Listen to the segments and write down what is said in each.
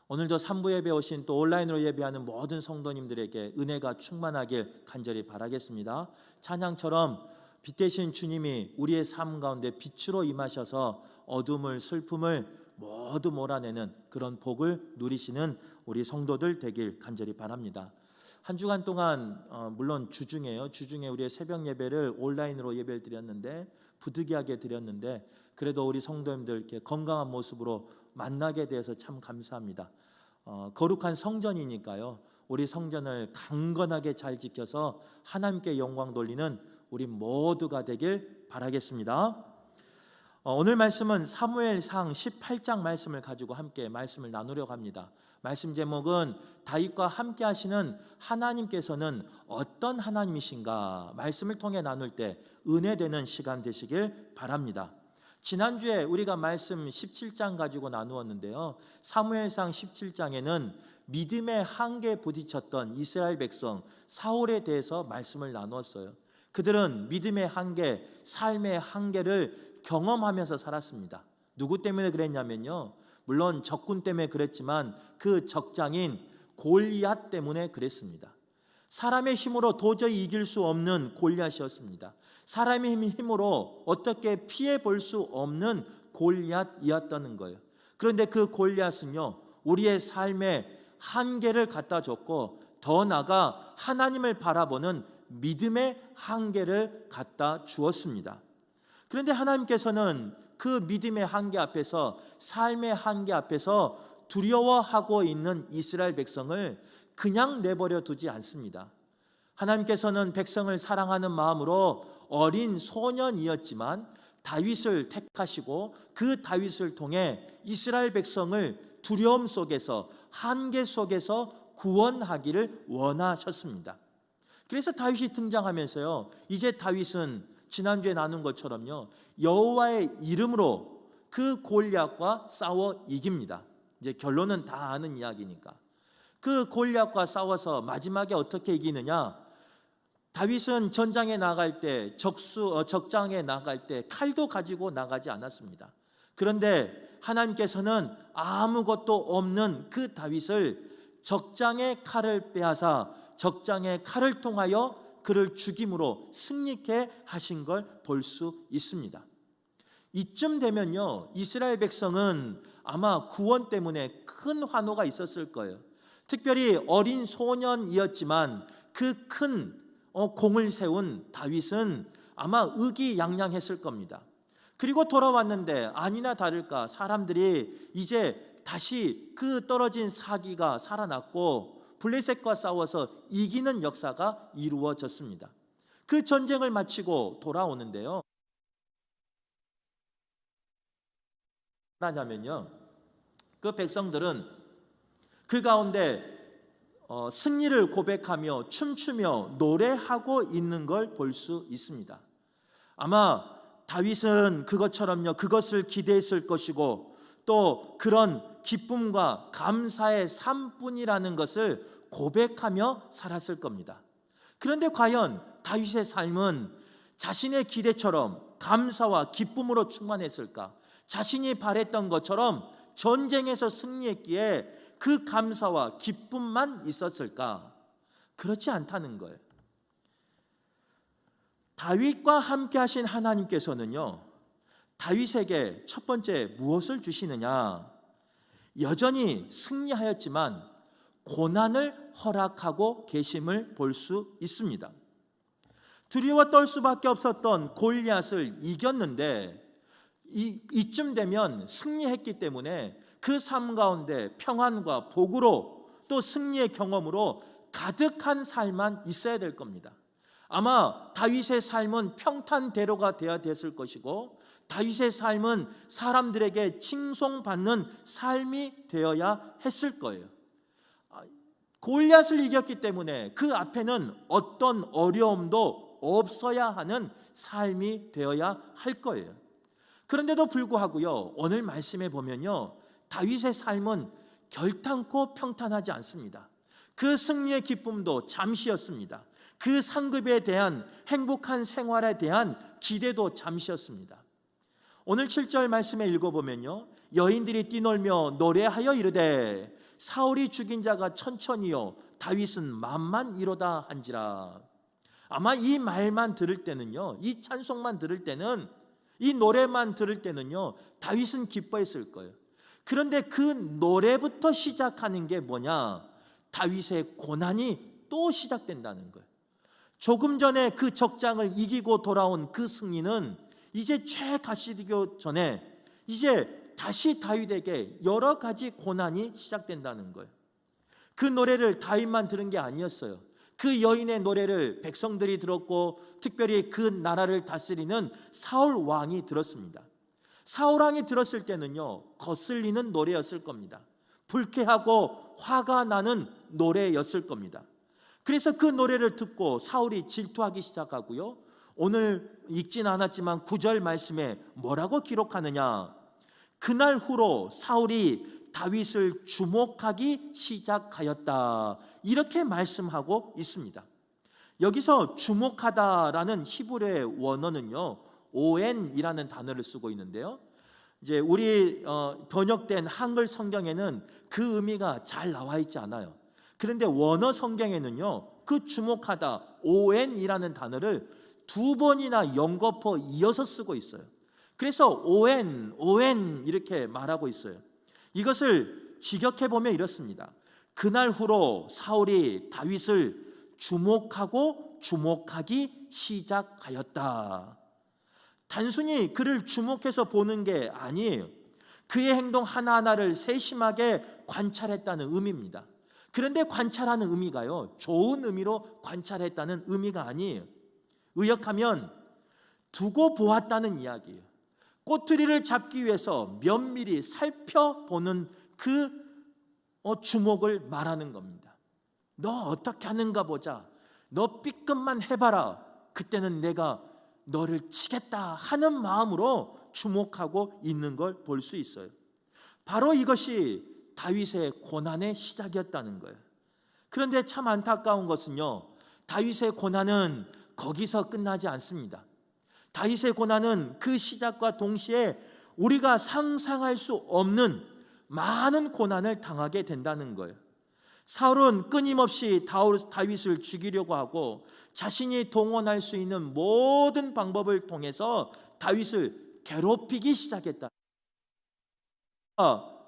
오늘도 3부 예배 오신 또 온라인으로 예배하는 모든 성도님들에게 은혜가 충만하길 간절히 바라겠습니다. 찬양처럼 빛 대신 주님이 우리의 삶 가운데 빛으로 임하셔서 어둠을 슬픔을 모두 몰아내는 그런 복을 누리시는 우리 성도들 되길 간절히 바랍니다. 한 주간 동안 물론 주중에 우리의 새벽 예배를 온라인으로 예배를 드렸는데 부득이하게 드렸는데 그래도 우리 성도님들께 건강한 모습으로 만나게 되어서 참 감사합니다. 거룩한 성전이니까요. 우리 성전을 강건하게 잘 지켜서 하나님께 영광 돌리는 우리 모두가 되길 바라겠습니다. 오늘 말씀은 사무엘상 18장 말씀을 가지고 함께 말씀을 나누려고 합니다. 말씀 제목은 다윗과 함께 하시는 하나님께서는 어떤 하나님이신가, 말씀을 통해 나눌 때 은혜되는 시간 되시길 바랍니다. 지난주에 우리가 말씀 17장 가지고 나누었는데요, 사무엘상 17장에는 믿음의 한계에 부딪혔던 이스라엘 백성 사울에 대해서 말씀을 나누었어요. 그들은 믿음의 한계, 삶의 한계를 경험하면서 살았습니다. 누구 때문에 그랬냐면요, 물론 적군 때문에 그랬지만 그 적장인 골리앗 때문에 그랬습니다. 사람의 힘으로 도저히 이길 수 없는 골리앗이었습니다. 사람의 힘으로 어떻게 피해 볼 수 없는 골리앗이었다는 거예요. 그런데 그 골리앗은요, 우리의 삶에 한계를 갖다 줬고 더 나아가 하나님을 바라보는 믿음의 한계를 갖다 주었습니다. 그런데 하나님께서는 그 믿음의 한계 앞에서, 삶의 한계 앞에서 두려워하고 있는 이스라엘 백성을 그냥 내버려 두지 않습니다. 하나님께서는 백성을 사랑하는 마음으로 어린 소년이었지만 다윗을 택하시고 그 다윗을 통해 이스라엘 백성을 두려움 속에서, 한계 속에서 구원하기를 원하셨습니다. 그래서 다윗이 등장하면서요, 이제 다윗은 지난주에 나눈 것처럼요, 여호와의 이름으로 그 골리앗과 싸워 이깁니다. 이제 결론은 다 아는 이야기니까. 그 골리앗과 싸워서 마지막에 어떻게 이기느냐? 다윗은 전장에 나갈 때, 적장에 나갈 때 칼도 가지고 나가지 않았습니다. 그런데 하나님께서는 아무것도 없는 그 다윗을 적장의 칼을 빼앗아 적장의 칼을 통하여 그를 죽임으로 승리케 하신 걸 볼 수 있습니다. 이쯤 되면요, 이스라엘 백성은 아마 구원 때문에 큰 환호가 있었을 거예요. 특별히 어린 소년이었지만 그 큰 공을 세운 다윗은 아마 의기양양했을 겁니다. 그리고 돌아왔는데 아니나 다를까 사람들이 이제 다시 그 떨어진 사기가 살아났고 블레셋과 싸워서 이기는 역사가 이루어졌습니다. 그 전쟁을 마치고 돌아오는데요, 하냐면요, 그 백성들은 그 가운데 승리를 고백하며 춤추며 노래하고 있는 걸 볼 수 있습니다. 아마 다윗은 그것처럼요, 그것을 기대했을 것이고 또 그런 기쁨과 감사의 삶뿐이라는 것을 고백하며 살았을 겁니다. 그런데 과연 다윗의 삶은 자신의 기대처럼 감사와 기쁨으로 충만했을까? 자신이 바랬던 것처럼 전쟁에서 승리했기에 그 감사와 기쁨만 있었을까? 그렇지 않다는 거예요. 다윗과 함께 하신 하나님께서는요, 다윗에게 첫 번째 무엇을 주시느냐? 여전히 승리하였지만 고난을 허락하고 계심을 볼 수 있습니다. 두려워 떨 수밖에 없었던 골리앗을 이겼는데 이쯤 되면 승리했기 때문에 그 삶 가운데 평안과 복으로 또 승리의 경험으로 가득한 삶만 있어야 될 겁니다. 아마 다윗의 삶은 평탄대로가 되어야 됐을 것이고 다윗의 삶은 사람들에게 칭송받는 삶이 되어야 했을 거예요. 골리앗을 이겼기 때문에 그 앞에는 어떤 어려움도 없어야 하는 삶이 되어야 할 거예요. 그런데도 불구하고요, 오늘 말씀에 보면요, 다윗의 삶은 결탄코 평탄하지 않습니다. 그 승리의 기쁨도 잠시였습니다. 그 상급에 대한 행복한 생활에 대한 기대도 잠시였습니다. 오늘 7절 말씀에 읽어보면요, 여인들이 뛰놀며 노래하여 이르되 사울이 죽인 자가 천천히요 다윗은 만만이로다 한지라. 아마 이 말만 들을 때는요, 이 찬송만 들을 때는, 이 노래만 들을 때는요, 다윗은 기뻐했을 거예요. 그런데 그 노래부터 시작하는 게 뭐냐? 다윗의 고난이 또 시작된다는 거예요. 조금 전에 그 적장을 이기고 돌아온 그 승리는 이제 죄 가시기 전에 이제 다시 다윗에게 여러 가지 고난이 시작된다는 거예요. 그 노래를 다윗만 들은 게 아니었어요. 그 여인의 노래를 백성들이 들었고 특별히 그 나라를 다스리는 사울 왕이 들었습니다. 사울 왕이 들었을 때는요, 거슬리는 노래였을 겁니다. 불쾌하고 화가 나는 노래였을 겁니다. 그래서 그 노래를 듣고 사울이 질투하기 시작하고요, 오늘 읽진 않았지만 9절 말씀에 뭐라고 기록하느냐? 그날 후로 사울이 다윗을 주목하기 시작하였다, 이렇게 말씀하고 있습니다. 여기서 주목하다라는 히브리어의 원어는요, on이라는 단어를 쓰고 있는데요, 이제 우리 번역된 한글 성경에는 그 의미가 잘 나와 있지 않아요. 그런데 원어 성경에는요, 그 주목하다 on이라는 단어를 두 번이나 연거푸 이어서 쓰고 있어요. 그래서 on 이렇게 말하고 있어요. 이것을 직역해 보면 이렇습니다. 그날 후로 사울이 다윗을 주목하기 시작하였다. 단순히 그를 주목해서 보는 게 아니에요. 그의 행동 하나하나를 세심하게 관찰했다는 의미입니다. 그런데 관찰하는 의미가요, 좋은 의미로 관찰했다는 의미가 아니에요. 의역하면 두고 보았다는 이야기예요. 꼬투리를 잡기 위해서 면밀히 살펴보는 그 주목을 말하는 겁니다. 너 어떻게 하는가 보자. 너 삐끔만 해봐라. 그때는 내가 너를 치겠다 하는 마음으로 주목하고 있는 걸 볼 수 있어요. 바로 이것이 다윗의 고난의 시작이었다는 거예요. 그런데 참 안타까운 것은요, 다윗의 고난은 거기서 끝나지 않습니다. 다윗의 고난은 그 시작과 동시에 우리가 상상할 수 없는 많은 고난을 당하게 된다는 거예요. 사울은 끊임없이 다윗을 죽이려고 하고 자신이 동원할 수 있는 모든 방법을 통해서 다윗을 괴롭히기 시작했다.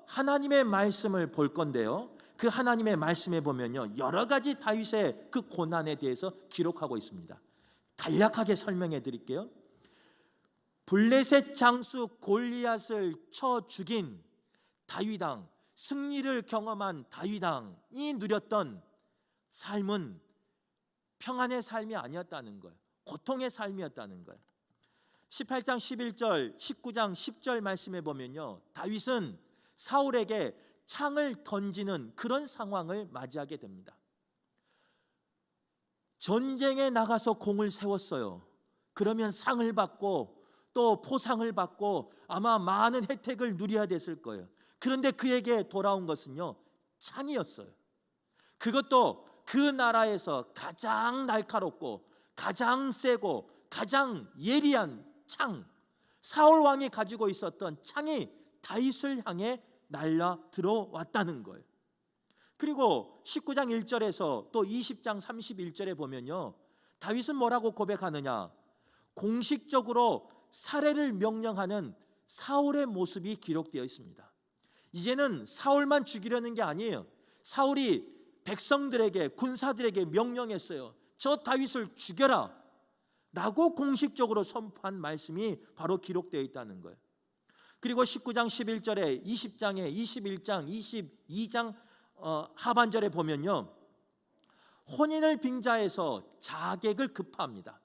하나님의 말씀을 볼 건데요, 그 하나님의 말씀에 보면요, 여러 가지 다윗의 그 고난에 대해서 기록하고 있습니다. 간략하게 설명해 드릴게요. 블레셋 장수 골리앗을 쳐 죽인 다윗왕, 승리를 경험한 다윗왕이 누렸던 삶은 평안의 삶이 아니었다는 거예요. 고통의 삶이었다는 거예요. 18장 11절, 19장 10절 말씀에 보면요, 다윗은 사울에게 창을 던지는 그런 상황을 맞이하게 됩니다. 전쟁에 나가서 공을 세웠어요. 그러면 상을 받고 또 포상을 받고 아마 많은 혜택을 누려야 됐을 거예요. 그런데 그에게 돌아온 것은요, 창이었어요. 그것도 그 나라에서 가장 날카롭고 가장 세고 가장 예리한 창, 사울 왕이 가지고 있었던 창이 다윗을 향해 날라 들어왔다는 거예요. 그리고 19장 1절에서 또 20장 31절에 보면요, 다윗은 뭐라고 고백하느냐? 공식적으로 살해를 명령하는 사울의 모습이 기록되어 있습니다. 이제는 사울만 죽이려는 게 아니에요. 사울이 백성들에게, 군사들에게 명령했어요. 저 다윗을 죽여라 라고 공식적으로 선포한 말씀이 바로 기록되어 있다는 거예요. 그리고 19장 11절에 20장에 21장 22장 하반절에 보면요, 혼인을 빙자해서 자객을 급파합니다.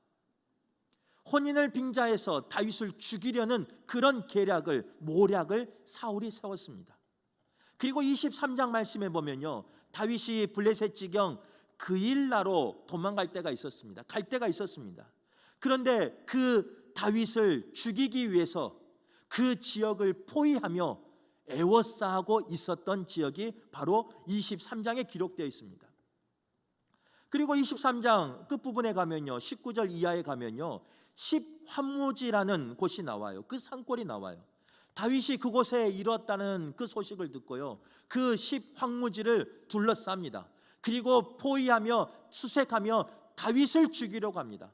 혼인을 빙자해서 다윗을 죽이려는 그런 계략을, 모략을 사울이 세웠습니다. 그리고 23장 말씀에 보면요, 다윗이 블레셋 지경 그일라로 도망갈 때가 있었습니다. 갈 때가 있었습니다. 그런데 그 다윗을 죽이기 위해서 그 지역을 포위하며 애워싸고 있었던 지역이 바로 23장에 기록되어 있습니다. 그리고 23장 끝부분에 가면요, 19절 이하에 가면요, 십환무지라는 곳이 나와요. 그 산골이 나와요. 다윗이 그곳에 이뤘다는 그 소식을 듣고요, 그 10 황무지를 둘러쌉니다. 그리고 포위하며 수색하며 다윗을 죽이려고 합니다.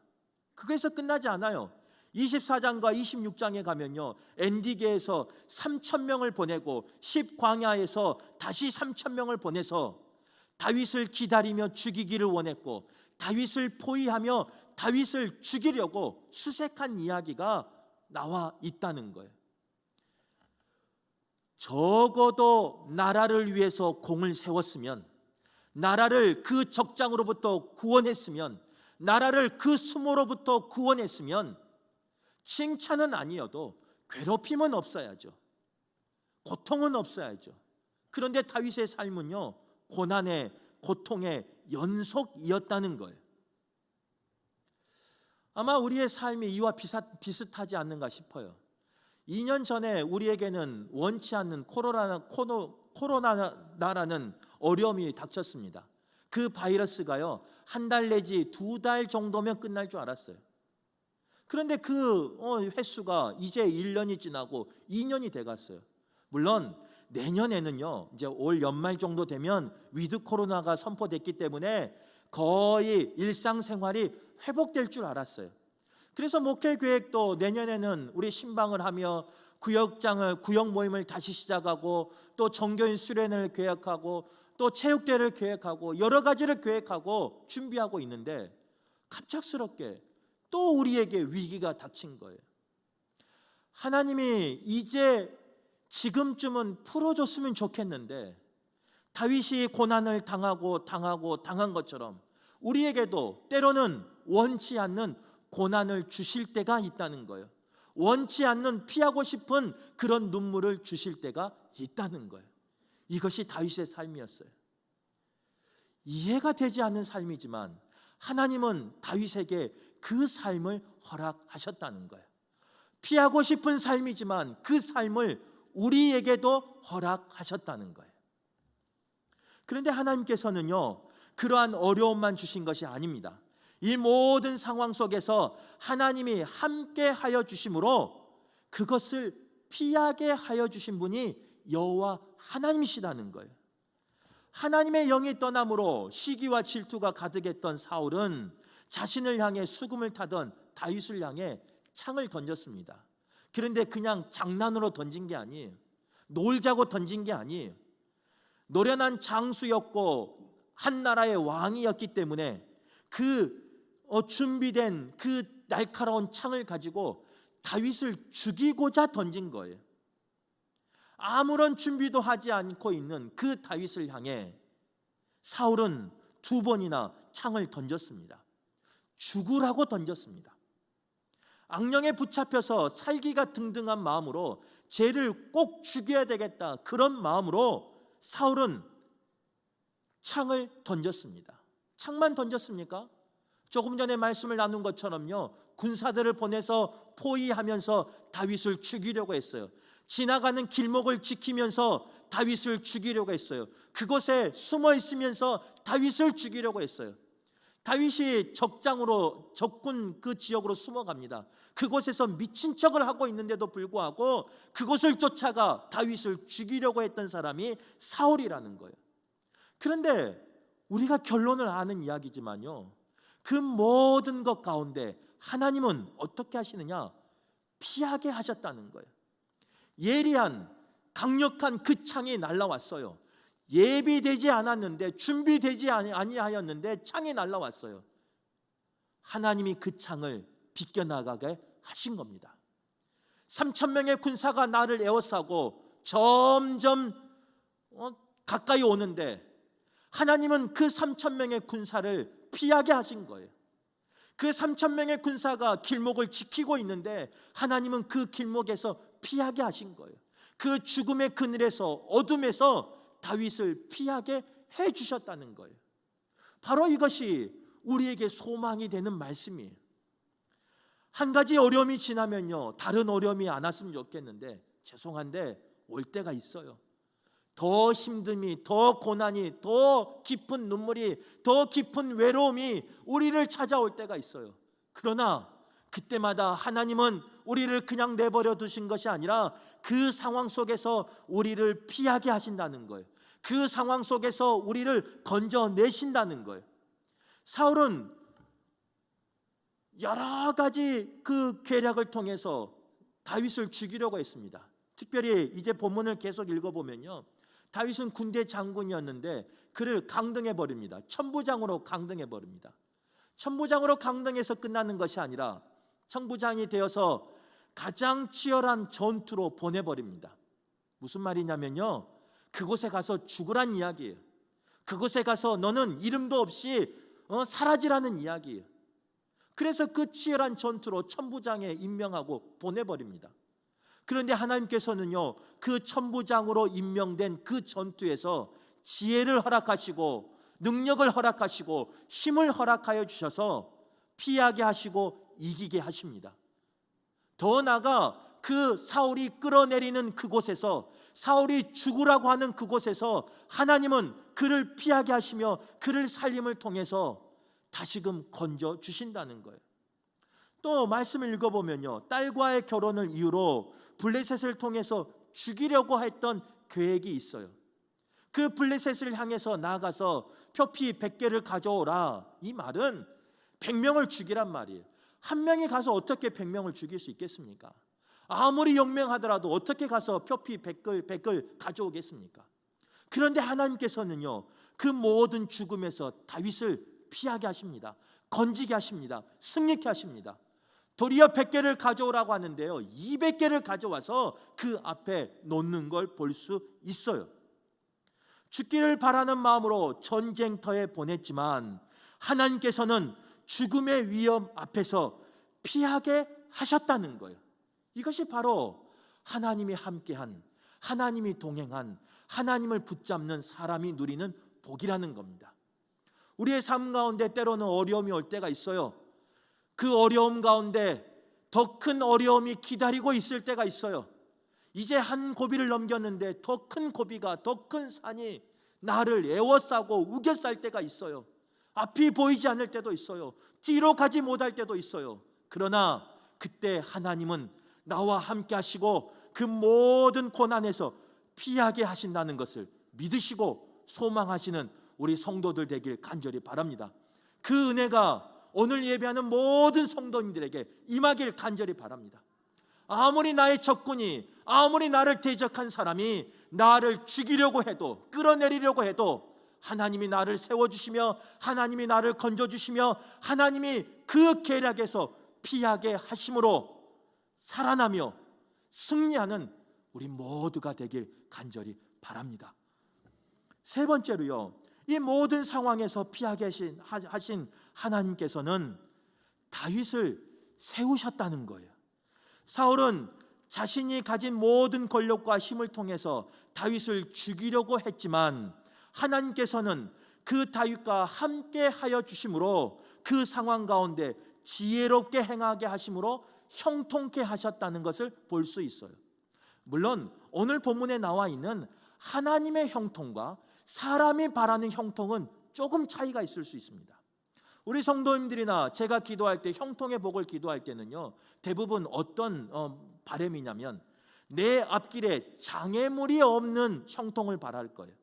그게서 끝나지 않아요. 24장과 26장에 가면요, 엔디게에서 3,000명을 보내고 10 광야에서 다시 3,000명을 보내서 다윗을 기다리며 죽이기를 원했고, 다윗을 포위하며 다윗을 죽이려고 수색한 이야기가 나와 있다는 거예요. 적어도 나라를 위해서 공을 세웠으면, 나라를 그 적장으로부터 구원했으면, 나라를 그 수모로부터 구원했으면 칭찬은 아니어도 괴롭힘은 없어야죠. 고통은 없어야죠. 그런데 다윗의 삶은요, 고난의 고통의 연속이었다는 거예요. 아마 우리의 삶이 이와 비슷하지 않는가 싶어요. 2년 전에 우리에게는 원치 않는 코로나라는 어려움이 닥쳤습니다. 그 바이러스가요, 1달 내지 2달 정도면 끝날 줄 알았어요. 그런데 그 횟수가 이제 1년이 지나고 2년이 돼갔어요. 물론 내년에는요, 이제 올 연말 정도 되면 위드 코로나가 선포됐기 때문에 거의 일상생활이 회복될 줄 알았어요. 그래서 목회 계획도 내년에는 우리 신방을 하며 구역 모임을 다시 시작하고, 또 정교인 수련을 계획하고, 또 체육대회를 계획하고, 여러 가지를 계획하고 준비하고 있는데, 갑작스럽게 또 우리에게 위기가 닥친 거예요. 하나님이 이제 지금쯤은 풀어줬으면 좋겠는데, 다윗이 고난을 당한 것처럼 우리에게도 때로는 원치 않는 고난을 주실 때가 있다는 거예요. 원치 않는 피하고 싶은 그런 눈물을 주실 때가 있다는 거예요. 이것이 다윗의 삶이었어요. 이해가 되지 않는 삶이지만 하나님은 다윗에게 그 삶을 허락하셨다는 거예요. 피하고 싶은 삶이지만 그 삶을 우리에게도 허락하셨다는 거예요. 그런데 하나님께서는요, 그러한 어려움만 주신 것이 아닙니다. 이 모든 상황 속에서 하나님이 함께 하여 주심으로 그것을 피하게 하여 주신 분이 여호와 하나님이시라는 거예요. 하나님의 영이 떠남으로 시기와 질투가 가득했던 사울은 자신을 향해 수금을 타던 다윗을 향해 창을 던졌습니다. 그런데 그냥 장난으로 던진 게 아니에요. 놀자고 던진 게 아니에요. 노련한 장수였고 한 나라의 왕이었기 때문에 그 준비된 그 날카로운 창을 가지고 다윗을 죽이고자 던진 거예요. 아무런 준비도 하지 않고 있는 그 다윗을 향해 사울은 2번이나 창을 던졌습니다. 죽으라고 던졌습니다. 악령에 붙잡혀서 살기가 등등한 마음으로 쟤를 꼭 죽여야 되겠다, 그런 마음으로 사울은 창을 던졌습니다. 창만 던졌습니까? 조금 전에 말씀을 나눈 것처럼요, 군사들을 보내서 포위하면서 다윗을 죽이려고 했어요. 지나가는 길목을 지키면서 다윗을 죽이려고 했어요. 그곳에 숨어 있으면서 다윗을 죽이려고 했어요. 다윗이 적군 그 지역으로 숨어갑니다. 그곳에서 미친 척을 하고 있는데도 불구하고 그곳을 쫓아가 다윗을 죽이려고 했던 사람이 사울이라는 거예요. 그런데 우리가 결론을 아는 이야기지만요, 그 모든 것 가운데 하나님은 어떻게 하시느냐? 피하게 하셨다는 거예요. 예리한 강력한 그 창이 날라왔어요. 예비되지 않았는데, 준비되지 아니하였는데 창이 날라왔어요. 하나님이 그 창을 비껴나가게 하신 겁니다. 3,000명의 군사가 나를 에워싸고 점점 가까이 오는데 하나님은 그 3,000명의 군사를 피하게 하신 거예요. 그 3,000명의 군사가 길목을 지키고 있는데 하나님은 그 길목에서 피하게 하신 거예요. 그 죽음의 그늘에서, 어둠에서 다윗을 피하게 해주셨다는 거예요. 바로 이것이 우리에게 소망이 되는 말씀이에요. 한 가지 어려움이 지나면요, 다른 어려움이 안 왔으면 좋겠는데 죄송한데 올 때가 있어요. 더 힘듦이, 더 고난이, 더 깊은 눈물이, 더 깊은 외로움이 우리를 찾아올 때가 있어요. 그러나 그때마다 하나님은 우리를 그냥 내버려 두신 것이 아니라 그 상황 속에서 우리를 피하게 하신다는 거예요. 그 상황 속에서 우리를 건져내신다는 거예요. 사울은 여러 가지 그 계략을 통해서 다윗을 죽이려고 했습니다. 특별히 이제 본문을 계속 읽어보면요, 다윗은 군대 장군이었는데 그를 강등해 버립니다. 천부장으로 강등해 버립니다. 천부장으로 강등해서 끝나는 것이 아니라 천부장이 되어서 가장 치열한 전투로 보내버립니다. 무슨 말이냐면요, 그곳에 가서 죽으란 이야기예요. 그곳에 가서 너는 이름도 없이 사라지라는 이야기예요. 그래서 그 치열한 전투로 천부장에 임명하고 보내버립니다. 그런데 하나님께서는요, 그 천부장으로 임명된 그 전투에서 지혜를 허락하시고 능력을 허락하시고 힘을 허락하여 주셔서 피하게 하시고 이기게 하십니다. 더 나아가 그 사울이 끌어내리는 그곳에서, 사울이 죽으라고 하는 그곳에서 하나님은 그를 피하게 하시며 그를 살림을 통해서 다시금 건져 주신다는 거예요. 또 말씀을 읽어보면요, 딸과의 결혼을 이유로 블레셋을 통해서 죽이려고 했던 계획이 있어요. 그 블레셋을 향해서 나아가서 표피 100개를 가져오라, 이 말은 100명을 죽이란 말이에요. 한 명이 가서 어떻게 100명을 죽일 수 있겠습니까? 아무리 용맹하더라도 어떻게 가서 표피 100을 가져오겠습니까? 그런데 하나님께서는요, 그 모든 죽음에서 다윗을 피하게 하십니다. 건지게 하십니다. 승리케 하십니다. 도리어 100개를 가져오라고 하는데요, 200개를 가져와서 그 앞에 놓는 걸 볼 수 있어요. 죽기를 바라는 마음으로 전쟁터에 보냈지만 하나님께서는 죽음의 위험 앞에서 피하게 하셨다는 거예요. 이것이 바로 하나님이 함께한, 하나님이 동행한, 하나님을 붙잡는 사람이 누리는 복이라는 겁니다. 우리의 삶 가운데 때로는 어려움이 올 때가 있어요. 그 어려움 가운데 더 큰 어려움이 기다리고 있을 때가 있어요. 이제 한 고비를 넘겼는데 더 큰 고비가, 더 큰 산이 나를 에워싸고 우겨쌀 때가 있어요. 앞이 보이지 않을 때도 있어요. 뒤로 가지 못할 때도 있어요. 그러나 그때 하나님은 나와 함께 하시고 그 모든 고난에서 피하게 하신다는 것을 믿으시고 소망하시는 우리 성도들 되길 간절히 바랍니다. 그 은혜가 오늘 예배하는 모든 성도님들에게 임하길 간절히 바랍니다. 아무리 나의 적군이, 아무리 나를 대적한 사람이 나를 죽이려고 해도, 끌어내리려고 해도 하나님이 나를 세워주시며 하나님이 나를 건져주시며 하나님이 그 계략에서 피하게 하심으로 살아나며 승리하는 우리 모두가 되길 간절히 바랍니다. 세 번째로요, 이 모든 상황에서 피하게 하신 하나님께서는 다윗을 세우셨다는 거예요. 사울은 자신이 가진 모든 권력과 힘을 통해서 다윗을 죽이려고 했지만 하나님께서는 그 다윗과 함께 하여 주심으로 그 상황 가운데 지혜롭게 행하게 하심으로 형통케 하셨다는 것을 볼 수 있어요. 물론 오늘 본문에 나와 있는 하나님의 형통과 사람이 바라는 형통은 조금 차이가 있을 수 있습니다. 우리 성도님들이나 제가 기도할 때, 형통의 복을 기도할 때는요, 대부분 어떤 바람이냐면 내 앞길에 장애물이 없는 형통을 바랄 거예요.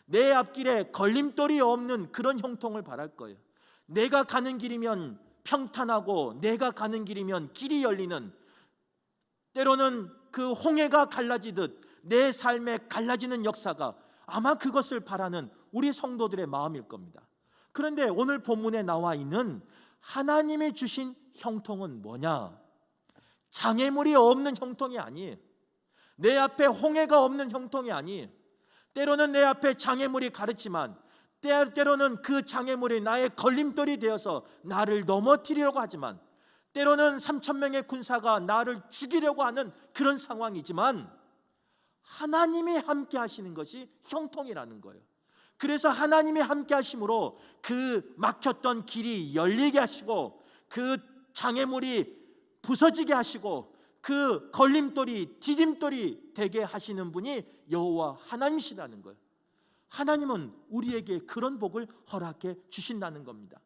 내 앞길에 걸림돌이 없는 그런 형통을 바랄 거예요. 내가 가는 길이면 평탄하고 내가 가는 길이면 길이 열리는, 때로는 그 홍해가 갈라지듯 내 삶에 갈라지는 역사가 아마 그것을 바라는 우리 성도들의 마음일 겁니다. 그런데 오늘 본문에 나와 있는 하나님이 주신 형통은 뭐냐? 장애물이 없는 형통이 아니에요. 내 앞에 홍해가 없는 형통이 아니에요. 때로는 내 앞에 장애물이 가르지만 때로는 그 장애물이 나의 걸림돌이 되어서 나를 넘어뜨리려고 하지만 때로는 3,000명의 군사가 나를 죽이려고 하는 그런 상황이지만 하나님이 함께 하시는 것이 형통이라는 거예요. 그래서 하나님이 함께 하심으로 그 막혔던 길이 열리게 하시고 그 장애물이 부서지게 하시고 그 걸림돌이 디딤돌이 되게 하시는 분이 여호와 하나님이시라는 거예요. 하나님은 우리에게 그런 복을 허락해 주신다는 겁니다.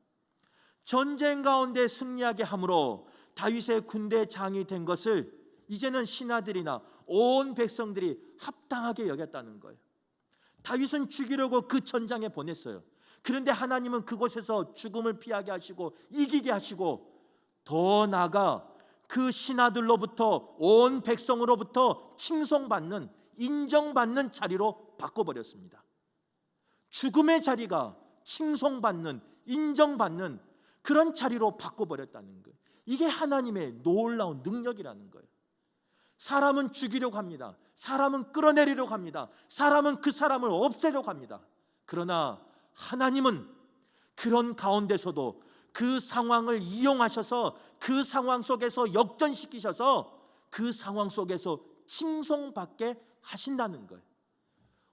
전쟁 가운데 승리하게 함으로 다윗의 군대장이 된 것을 이제는 신하들이나 온 백성들이 합당하게 여겼다는 거예요. 다윗은 죽이려고 그 전장에 보냈어요. 그런데 하나님은 그곳에서 죽음을 피하게 하시고 이기게 하시고, 더 나아가 그 신하들로부터 온 백성으로부터 칭송받는, 인정받는 자리로 바꿔버렸습니다. 죽음의 자리가 칭송받는, 인정받는 그런 자리로 바꿔버렸다는 거예요. 이게 하나님의 놀라운 능력이라는 거예요. 사람은 죽이려고 합니다. 사람은 끌어내리려고 합니다. 사람은 그 사람을 없애려고 합니다. 그러나 하나님은 그런 가운데서도 그 상황을 이용하셔서 그 상황 속에서 역전시키셔서 그 상황 속에서 칭송받게 하신다는 거예요.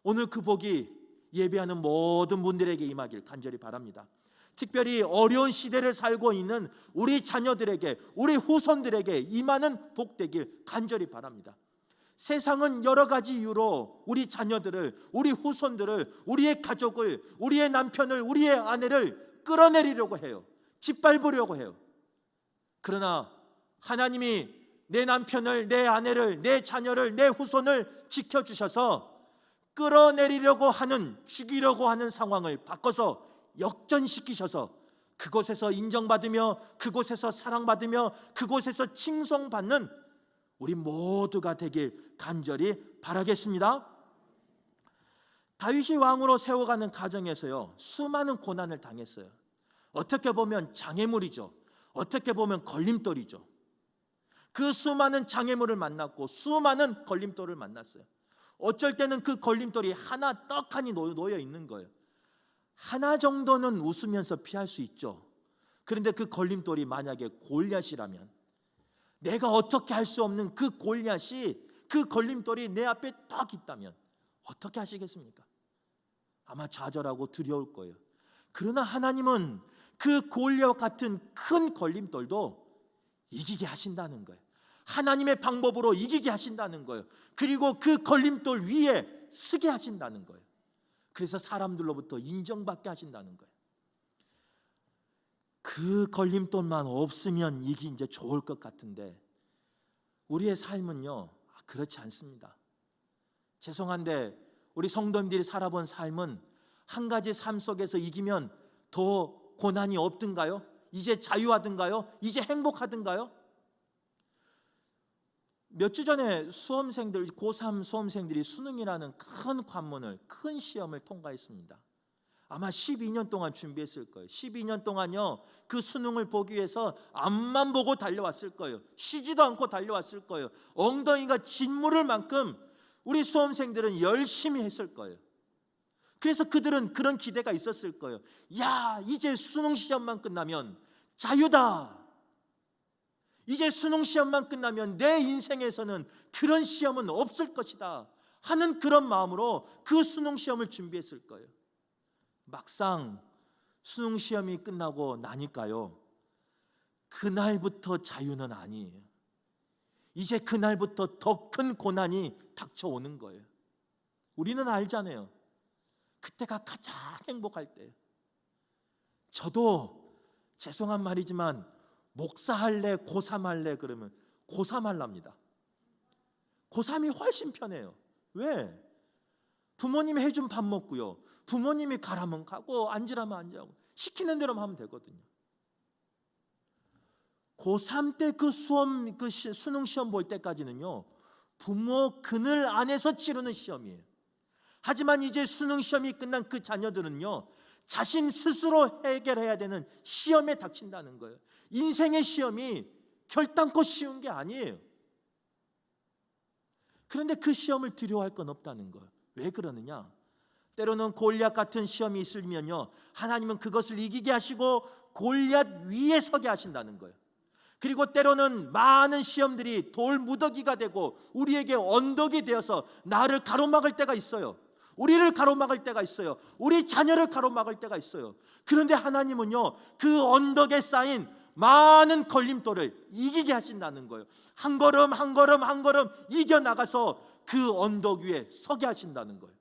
오늘 그 복이 예배하는 모든 분들에게 임하길 간절히 바랍니다. 특별히 어려운 시대를 살고 있는 우리 자녀들에게, 우리 후손들에게 임하는 복 되길 간절히 바랍니다. 세상은 여러 가지 이유로 우리 자녀들을, 우리 후손들을, 우리의 가족을, 우리의 남편을, 우리의 아내를 끌어내리려고 해요. 짓밟으려고 해요. 그러나 하나님이 내 남편을, 내 아내를, 내 자녀를, 내 후손을 지켜주셔서 끌어내리려고 하는, 죽이려고 하는 상황을 바꿔서 역전시키셔서 그곳에서 인정받으며, 그곳에서 사랑받으며, 그곳에서 칭송받는 우리 모두가 되길 간절히 바라겠습니다. 다윗이 왕으로 세워가는 과정에서요, 수많은 고난을 당했어요. 어떻게 보면 장애물이죠. 어떻게 보면 걸림돌이죠. 그 수많은 장애물을 만났고 수많은 걸림돌을 만났어요. 어쩔 때는 그 걸림돌이 하나 떡하니 놓여 있는 거예요. 하나 정도는 웃으면서 피할 수 있죠. 그런데 그 걸림돌이 만약에 골리앗이라면, 내가 어떻게 할 수 없는 그 골리앗이, 그 걸림돌이 내 앞에 딱 있다면 어떻게 하시겠습니까? 아마 좌절하고 두려울 거예요. 그러나 하나님은 그 골리앗 같은 큰 걸림돌도 이기게 하신다는 거예요. 하나님의 방법으로 이기게 하신다는 거예요. 그리고 그 걸림돌 위에 서게 하신다는 거예요. 그래서 사람들로부터 인정받게 하신다는 거예요. 그 걸림돌만 없으면 이게 이제 좋을 것 같은데 우리의 삶은요, 그렇지 않습니다. 죄송한데 우리 성도님들이 살아본 삶은 한 가지 삶 속에서 이기면 더 고난이 없든가요? 이제 자유하든가요? 이제 행복하든가요? 몇 주 전에 수험생들, 고3 수험생들이 수능이라는 큰 관문을, 큰 시험을 통과했습니다. 아마 12년 동안 준비했을 거예요. 12년 동안요, 그 수능을 보기 위해서 앞만 보고 달려왔을 거예요. 쉬지도 않고 달려왔을 거예요. 엉덩이가 짓무를 만큼 우리 수험생들은 열심히 했을 거예요. 그래서 그들은 그런 기대가 있었을 거예요. 야, 이제 수능 시험만 끝나면 자유다. 이제 수능 시험만 끝나면 내 인생에서는 그런 시험은 없을 것이다 하는 그런 마음으로 그 수능 시험을 준비했을 거예요. 막상 수능 시험이 끝나고 나니까요, 그날부터 자유는 아니에요. 이제 그날부터 더 큰 고난이 닥쳐오는 거예요. 우리는 알잖아요. 그때가 가장 행복할 때예요. 저도 죄송한 말이지만 목사 할래, 고3 할래 그러면 고3 할랍니다. 고3이 훨씬 편해요. 왜? 부모님이 해준 밥 먹고요, 부모님이 가라면 가고 앉으라면 앉으라고 시키는 대로만 하면 되거든요. 고3 때 그 수능 시험 볼 때까지는요, 부모 그늘 안에서 치르는 시험이에요. 하지만 이제 수능 시험이 끝난 그 자녀들은요, 자신 스스로 해결해야 되는 시험에 닥친다는 거예요. 인생의 시험이 결단코 쉬운 게 아니에요. 그런데 그 시험을 두려워할 건 없다는 거예요. 왜 그러느냐? 때로는 골리앗 같은 시험이 있으면요, 하나님은 그것을 이기게 하시고 골리앗 위에 서게 하신다는 거예요. 그리고 때로는 많은 시험들이 돌무더기가 되고 우리에게 언덕이 되어서 나를 가로막을 때가 있어요. 우리를 가로막을 때가 있어요. 우리 자녀를 가로막을 때가 있어요. 그런데 하나님은요, 그 언덕에 쌓인 많은 걸림돌을 이기게 하신다는 거예요. 한 걸음 한 걸음 한 걸음 이겨나가서 그 언덕 위에 서게 하신다는 거예요.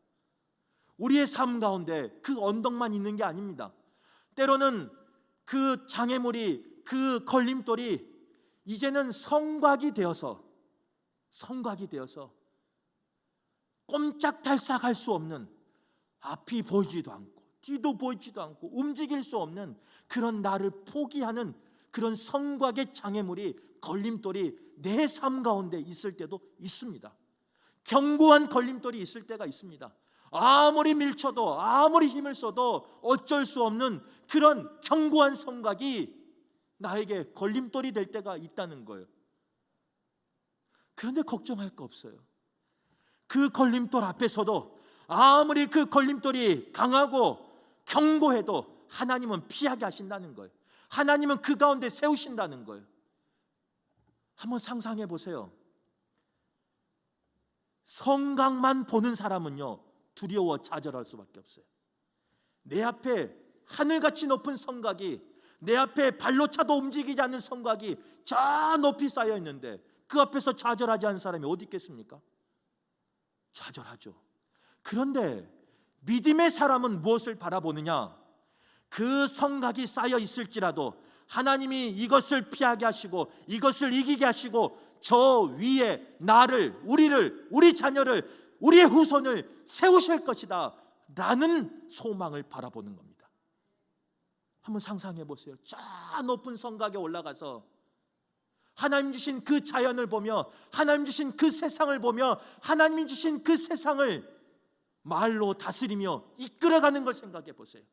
우리의 삶 가운데 그 언덕만 있는 게 아닙니다. 때로는 그 장애물이, 그 걸림돌이 이제는 성곽이 되어서 꼼짝달싹할 수 없는, 앞이 보이지도 않고 뒤도 보이지도 않고 움직일 수 없는 그런 나를 포기하는 그런 성곽의 장애물이, 걸림돌이 내 삶 가운데 있을 때도 있습니다. 견고한 걸림돌이 있을 때가 있습니다. 아무리 밀쳐도 아무리 힘을 써도 어쩔 수 없는 그런 견고한 성곽이 나에게 걸림돌이 될 때가 있다는 거예요. 그런데 걱정할 거 없어요. 그 걸림돌 앞에서도 아무리 그 걸림돌이 강하고 견고해도 하나님은 피하게 하신다는 거예요. 하나님은 그 가운데 세우신다는 거예요. 한번 상상해 보세요. 성곽만 보는 사람은요, 두려워 좌절할 수밖에 없어요. 내 앞에 하늘같이 높은 성곽이, 내 앞에 발로 차도 움직이지 않는 성곽이 저 높이 쌓여 있는데 그 앞에서 좌절하지 않는 사람이 어디 있겠습니까? 좌절하죠. 그런데 믿음의 사람은 무엇을 바라보느냐? 그 성곽이 쌓여 있을지라도 하나님이 이것을 피하게 하시고 이것을 이기게 하시고 저 위에 나를, 우리 자녀를, 우리의 후손을 세우실 것이다 라는 소망을 바라보는 겁니다. 한번 상상해 보세요. 저 높은 성곽에 올라가서 하나님 주신 그 자연을 보며, 하나님 주신 그 세상을 보며, 하나님이 주신 그 세상을 말로 다스리며 이끌어가는 걸 생각해 보세요.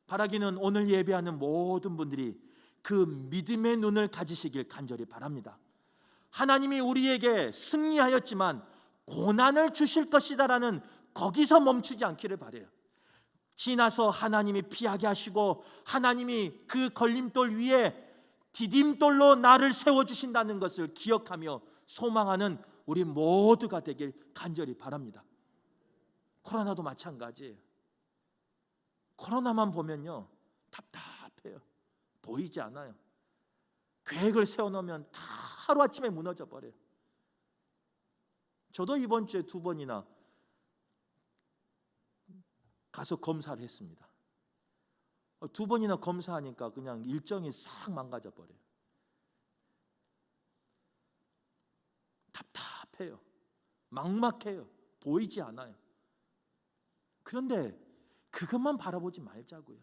바라기는 오늘 예배하는 모든 분들이 그 믿음의 눈을 가지시길 간절히 바랍니다. 하나님이 우리에게 승리하였지만 고난을 주실 것이다라는 거기서 멈추지 않기를 바라요. 지나서 하나님이 피하게 하시고 하나님이 그 걸림돌 위에 디딤돌로 나를 세워주신다는 것을 기억하며 소망하는 우리 모두가 되길 간절히 바랍니다. 코로나도 마찬가지예요. 코로나만 보면요, 답답해요. 보이지 않아요. 계획을 세워놓으면 다 하루아침에 무너져 버려요. 저도 이번 주에 2번이나 가서 검사를 했습니다. 2번이나 검사하니까 그냥 일정이 싹 망가져 버려요. 답답해요. 막막해요. 보이지 않아요. 그런데 그것만 바라보지 말자고요.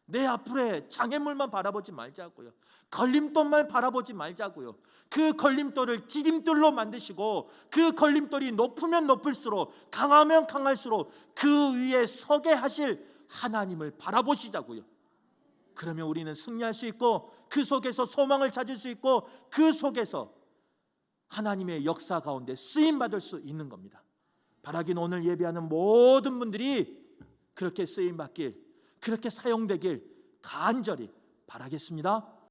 내 앞으로의 장애물만 바라보지 말자고요. 걸림돌만 바라보지 말자고요. 그 걸림돌을 디딤돌로 만드시고 그 걸림돌이 높으면 높을수록, 강하면 강할수록 그 위에 서게 하실 하나님을 바라보시자고요. 그러면 우리는 승리할 수 있고 그 속에서 소망을 찾을 수 있고 그 속에서 하나님의 역사 가운데 쓰임받을 수 있는 겁니다. 바라긴 오늘 예배하는 모든 분들이 그렇게 쓰임받길, 그렇게 사용되길 간절히 바라겠습니다.